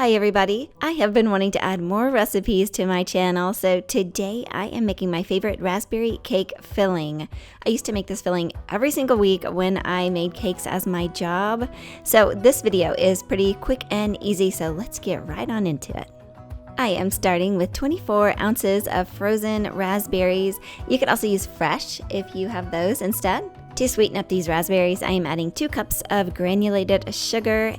Hi everybody! I have been wanting to add more recipes to my channel, so today I am making my favorite raspberry cake filling. I used to make this filling every single week when I made cakes as my job, so this video is pretty quick and easy, so let's get right on into it. I am starting with 24 ounces of frozen raspberries. You could also use fresh if you have those instead. To sweeten up these raspberries, I am adding 2 cups of granulated sugar,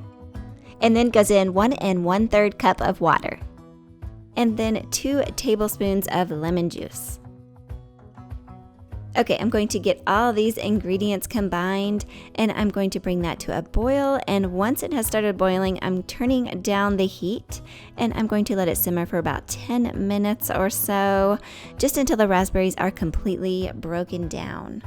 and then goes in 1 1/3 cup of water, and then 2 tablespoons of lemon juice. Okay, I'm going to get all these ingredients combined, and I'm going to bring that to a boil, and once it has started boiling, I'm turning down the heat, and I'm going to let it simmer for about 10 minutes or so, just until the raspberries are completely broken down.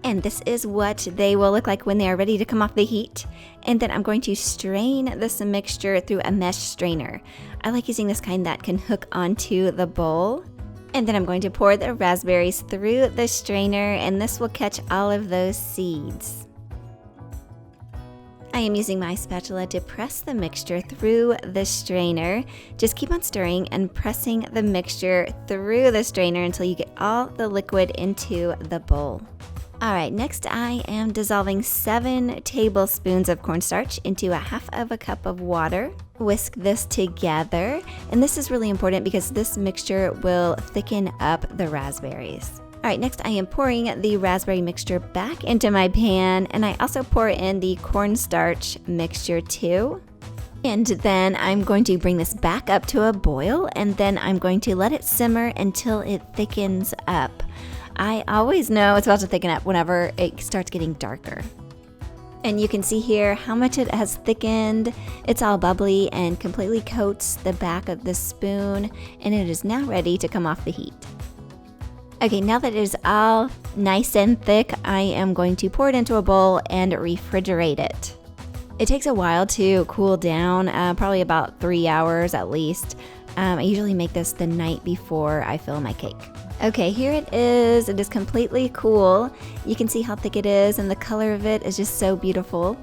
And this is what they will look like when they are ready to come off the heat. And then I'm going to strain this mixture through a mesh strainer. I like using this kind that can hook onto the bowl. And then I'm going to pour the raspberries through the strainer, and this will catch all of those seeds. I am using my spatula to press the mixture through the strainer. Just keep on stirring and pressing the mixture through the strainer until you get all the liquid into the bowl. Alright, next I am dissolving 7 tablespoons of cornstarch into 1/2 cup of water. Whisk this together, and this is really important because this mixture will thicken up the raspberries. Alright, next I am pouring the raspberry mixture back into my pan, and I also pour in the cornstarch mixture too. And then I'm going to bring this back up to a boil, and then I'm going to let it simmer until it thickens up. I always know it's about to thicken up whenever it starts getting darker. And you can see here how much it has thickened. It's all bubbly and completely coats the back of the spoon, and it is now ready to come off the heat. Okay, now that it is all nice and thick, I am going to pour it into a bowl and refrigerate it. It takes a while to cool down, probably about 3 hours at least. I usually make this the night before I fill my cake. Okay, here it is. It is completely cool. You can see how thick it is, and the color of it is just so beautiful.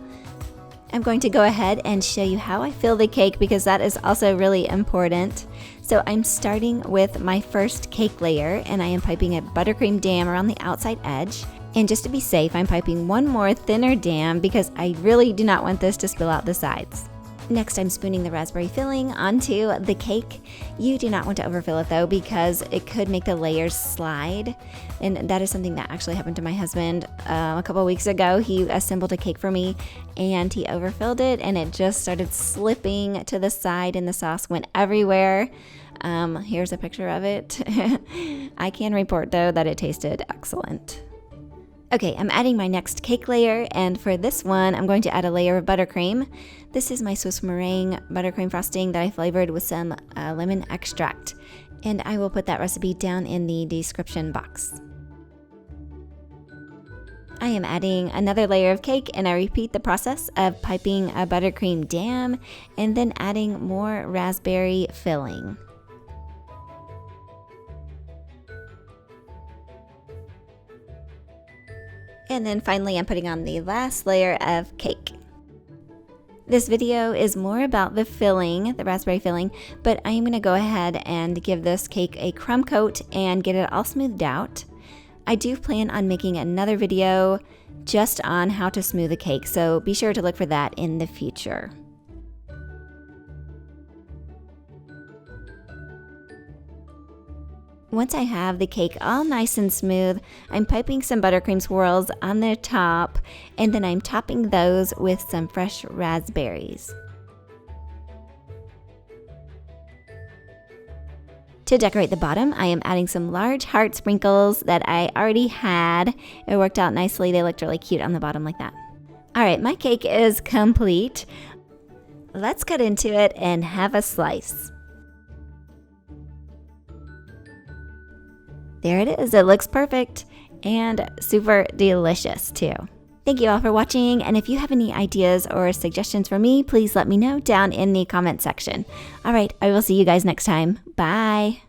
I'm going to go ahead and show you how I fill the cake because that is also really important. So I'm starting with my first cake layer, and I am piping a buttercream dam around the outside edge. And just to be safe, I'm piping one more thinner dam because I really do not want this to spill out the sides. Next, I'm spooning the raspberry filling onto the cake. You do not want to overfill it though because it could make the layers slide. And that is something that actually happened to my husband a couple weeks ago. He assembled a cake for me and he overfilled it, and it just started slipping to the side and the sauce went everywhere. Here's a picture of it. I can report though that it tasted excellent. Okay, I'm adding my next cake layer, and for this one, I'm going to add a layer of buttercream. This is my Swiss meringue buttercream frosting that I flavored with some lemon extract, and I will put that recipe down in the description box. I am adding another layer of cake, and I repeat the process of piping a buttercream dam and then adding more raspberry filling. And then finally, I'm putting on the last layer of cake. This video is more about the filling, the raspberry filling, but I'm going to go ahead and give this cake a crumb coat and get it all smoothed out. I do plan on making another video just on how to smooth a cake, so be sure to look for that in the future. Once I have the cake all nice and smooth, I'm piping some buttercream swirls on the top, and then I'm topping those with some fresh raspberries. To decorate the bottom, I am adding some large heart sprinkles that I already had. It worked out nicely. They looked really cute on the bottom like that. Alright, my cake is complete. Let's cut into it and have a slice. There it is. It looks perfect and super delicious too. Thank you all for watching, and if you have any ideas or suggestions for me, please let me know down in the comment section. All right, I will see you guys next time. Bye.